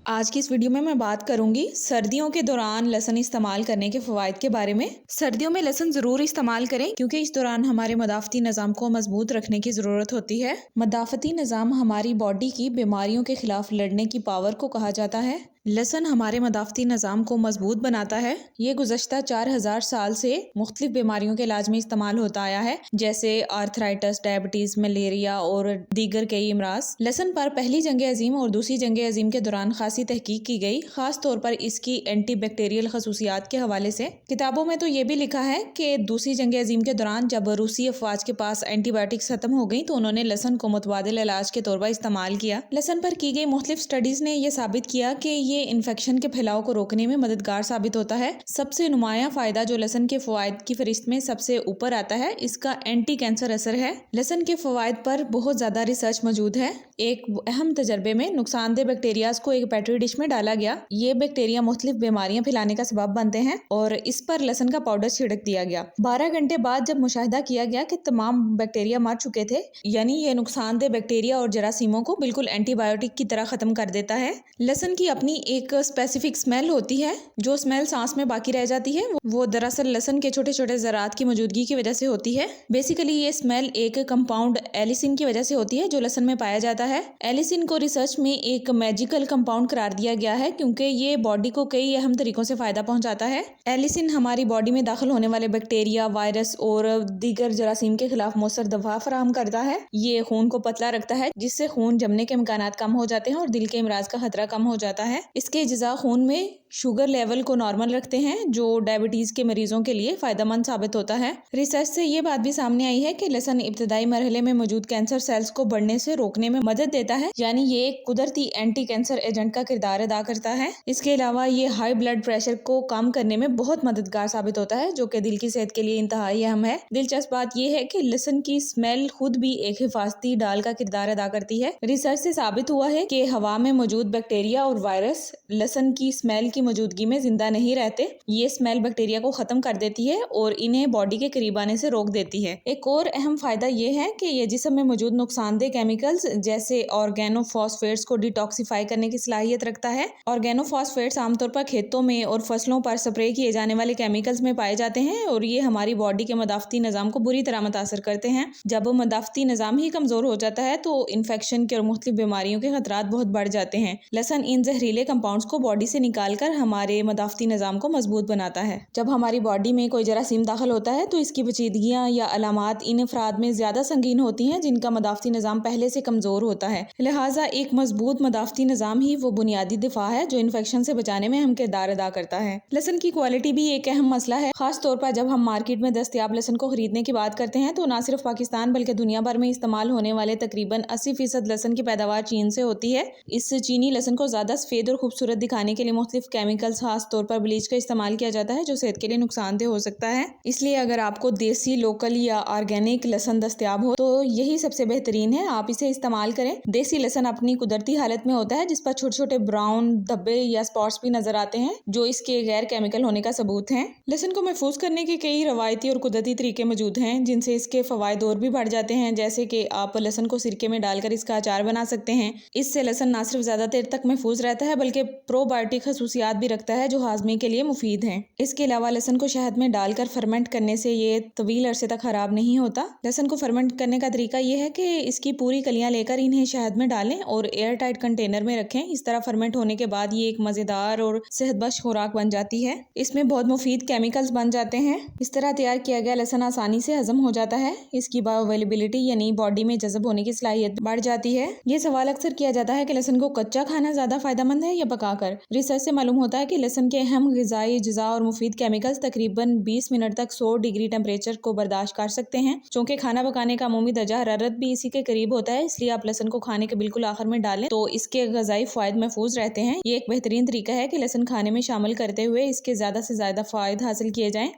آج کی اس ویڈیو میں بات کروں گی سردیوں کے دوران لہسن استعمال کرنے کے فوائد کے بارے میں۔ سردیوں میں لہسن ضرور استعمال کریں کیونکہ اس دوران ہمارے مدافعتی نظام کو مضبوط رکھنے کی ضرورت ہوتی ہے۔ مدافعتی نظام ہماری باڈی کی بیماریوں کے خلاف لڑنے کی پاور کو کہا جاتا ہے۔ لہسن ہمارے مدافعتی نظام کو مضبوط بناتا ہے۔ یہ گزشتہ 4000 سال سے مختلف بیماریوں کے علاج میں استعمال ہوتا آیا ہے، جیسے آرتھرائٹس، ڈائبٹیز، ملیریا اور دیگر کئی امراض۔ لہسن پر پہلی جنگ عظیم اور دوسری جنگ عظیم کے دوران خاصی تحقیق کی گئی، خاص طور پر اس کی اینٹی بیکٹیریل خصوصیات کے حوالے سے۔ کتابوں میں تو یہ بھی لکھا ہے کہ دوسری جنگ عظیم کے دوران جب روسی افواج کے پاس اینٹی بائیوٹکس ختم ہو گئی تو انہوں نے لہسن کو متبادل علاج کے طور پر استعمال کیا۔ لہسن پر کی گئی مختلف سٹڈیز نے یہ ثابت کیا کہ یہ انفیکشن کے پھیلاؤ کو روکنے میں مددگار ثابت ہوتا ہے۔ سب سے نمایاں فائدہ جو لہسن کے فوائد کی فہرست میں سب سے اوپر آتا ہے، اس کا اینٹی کینسر اثر ہے۔ لہسن کے فوائد پر بہت زیادہ ریسرچ موجود ہے۔ ایک اہم تجربے میں نقصان دہ بیکٹیریاز کو ایک پیٹری ڈش میں ڈالا گیا۔ یہ بیکٹیریا مختلف بیماریاں پھیلانے کا سبب بنتے ہیں اور اس پر لہسن کا پاؤڈر چھڑک دیا گیا۔ 12 گھنٹے بعد جب مشاہدہ کیا گیا کہ تمام بیکٹیریا مر چکے تھے، یعنی یہ نقصان دہ بیکٹیریا اور جراثیموں کو بالکل اینٹی بائیوٹک کی طرح ختم کر دیتا ہے۔ لہسن کی اپنی ایک اسپیسیفک اسمیل ہوتی ہے، جو اسمیل سانس میں باقی رہ جاتی ہے، وہ دراصل لہسن کے چھوٹے چھوٹے ذرات کی موجودگی کی وجہ سے ہوتی ہے۔ بیسیکلی یہ اسمیل ایک کمپاؤنڈ ایلیسن کی وجہ سے ہوتی ہے جو لہسن میں پایا جاتا ہے۔ ایلیسن کو ریسرچ میں ایک میجیکل کمپاؤنڈ قرار دیا گیا ہے کیونکہ یہ باڈی کو کئی اہم طریقوں سے فائدہ پہنچاتا ہے۔ ایلیسن ہماری باڈی میں داخل ہونے والے بیکٹیریا، وائرس اور دیگر جراثیم کے خلاف مؤثر دفاع فراہم کرتا ہے۔ یہ خون کو پتلا رکھتا ہے جس سے خون جمنے کے امکانات کم ہو جاتے ہیں اور دل کے امراض کا خطرہ کم ہو جاتا ہے۔ اس کے اجزاء خون میں شوگر لیول کو نارمل رکھتے ہیں جو ڈائبٹیز کے مریضوں کے لیے فائدہ مند ثابت ہوتا ہے۔ ریسرچ سے یہ بات بھی سامنے آئی ہے کہ لہسن ابتدائی مرحلے میں موجود کینسر سیلز کو بڑھنے سے روکنے میں مدد دیتا ہے، یعنی یہ ایک قدرتی اینٹی کینسر ایجنٹ کا کردار ادا کرتا ہے۔ اس کے علاوہ یہ ہائی بلڈ پریشر کو کم کرنے میں بہت مددگار ثابت ہوتا ہے، جو کہ دل کی صحت کے لیے انتہائی اہم ہے۔ دلچسپ بات یہ ہے کہ لہسن کی اسمیل خود بھی ایک حفاظتی ڈال کا کردار ادا کرتی ہے۔ ریسرچ سے ثابت ہوا ہے کہ ہوا میں موجود بیکٹیریا اور وائرس لہسن کی اسمیل کی موجودگی میں زندہ نہیں رہتے۔ یہ اسمیل بیکٹیریا کو ختم کر دیتی ہے اور انہیں باڈی کے قریب آنے سے روک دیتی ہے۔ ایک اور اہم فائدہ یہ ہے کہ یہ جسم میں موجود نقصان دہ کیمیکلز جیسے آرگینو فاسفیٹس کو ڈیٹاکسیفائی کرنے کی صلاحیت رکھتا ہے۔ آرگینو فاسفیٹس عام طور پر کھیتوں میں اور فصلوں پر سپرے کیے جانے والے کیمیکلز میں پائے جاتے ہیں اور یہ ہماری باڈی کے مدافعتی نظام کو بری طرح متاثر کرتے ہیں۔ جب مدافعتی نظام ہی کمزور ہو جاتا ہے تو انفیکشن کے اور مختلف بیماریوں کے خطرات بہت بڑھ جاتے ہیں۔ لہسن ان زہریلے کمپاؤنڈز کو باڈی سے نکال کر ہمارے مدافعتی نظام کو مضبوط بناتا ہے۔ جب ہماری باڈی میں کوئی جراثیم داخل ہوتا ہے تو اس کی پیچیدگیاں یا علامات ان افراد میں زیادہ سنگین ہوتی ہیں جن کا مدافعتی نظام پہلے سے کمزور ہوتا ہے۔ لہٰذا ایک مضبوط مدافعتی نظام ہی وہ بنیادی دفاع ہے جو انفیکشن سے بچانے میں اہم کردار ادا کرتا ہے۔ لہسن کی کوالٹی بھی ایک اہم مسئلہ ہے، خاص طور پر جب ہم مارکیٹ میں دستیاب لہسن کو خریدنے کی بات کرتے ہیں تو نہ صرف پاکستان بلکہ دنیا بھر میں استعمال ہونے والے تقریباً 80% لہسن کی پیداوار چین سے ہوتی ہے۔ اس چینی لہسن کو زیادہ سفید اور خوبصورت دکھانے کے لیے مختلف کیمیکلز، خاص طور پر بلیچ کا استعمال کیا جاتا ہے جو صحت کے لیے نقصان دہ ہو سکتا ہے۔ اس لیے اگر آپ کو دیسی، لوکل یا آرگینک لہسن دستیاب ہو تو یہی سب سے بہترین ہے، آپ اسے استعمال کریں۔ دیسی لہسن اپنی قدرتی حالت میں ہوتا ہے جس پر چھوٹے چھوٹے براؤن دھبے یا سپاٹس بھی نظر آتے ہیں جو اس کے غیر کیمیکل ہونے کا ثبوت ہیں۔ لہسن کو محفوظ کرنے کے کئی روایتی اور قدرتی طریقے موجود ہیں جن سے اس کے فوائد اور بھی بڑھ جاتے ہیں، جیسے کہ آپ لہسن کو سرکے میں ڈال کر اس کا اچار بنا سکتے ہیں۔ اس سے لہسن نہ صرف زیادہ دیر تک محفوظ رہتا ہے بلکہ پرو بائیوٹک خصوصیات بھی رکھتا ہے جو ہاضمے کے لیے مفید ہیں۔ اس کے علاوہ لہسن کو شہد میں ڈال کر فرمنٹ کرنے سے یہ طویل عرصے تک خراب نہیں ہوتا۔ لہسن کو فرمنٹ کرنے کا طریقہ یہ ہے کہ اس کی پوری کلیاں لے کر انہیں شہد میں ڈالیں اور ایئر ٹائٹ کنٹینر میں رکھیں۔ اس طرح فرمنٹ ہونے کے بعد یہ ایک مزیدار اور صحت بخش خوراک بن جاتی ہے۔ اس میں بہت مفید کیمیکلز بن جاتے ہیں۔ اس طرح تیار کیا گیا لہسن آسانی سے ہضم ہو جاتا ہے۔ اس کی بایو اویلیبلٹی یعنی باڈی میں جذب ہونے کی صلاحیت بڑھ جاتی ہے۔ یہ سوال اکثر کیا جاتا ہے کہ لہسن کو کچا کھانا زیادہ فائدہ مند ہے یا پکا کر۔ ریسرچ سے معلوم ہوتا ہے کہ لہسن کے اہم غذائی اجزاء اور مفید کیمیکلز تقریباً 20 منٹ تک 100 ڈگری ٹیمپریچر کو برداشت کر سکتے ہیں۔ چونکہ کھانا پکانے کا عمومی درجہ حرارت بھی اسی کے قریب ہوتا ہے، اس لیے آپ لہسن کو کھانے کے بالکل آخر میں ڈالیں تو اس کے غذائی فوائد محفوظ رہتے ہیں۔ یہ ایک بہترین طریقہ ہے کہ لہسن کھانے میں شامل کرتے ہوئے اس کے زیادہ سے زیادہ فوائد حاصل کیے جائیں۔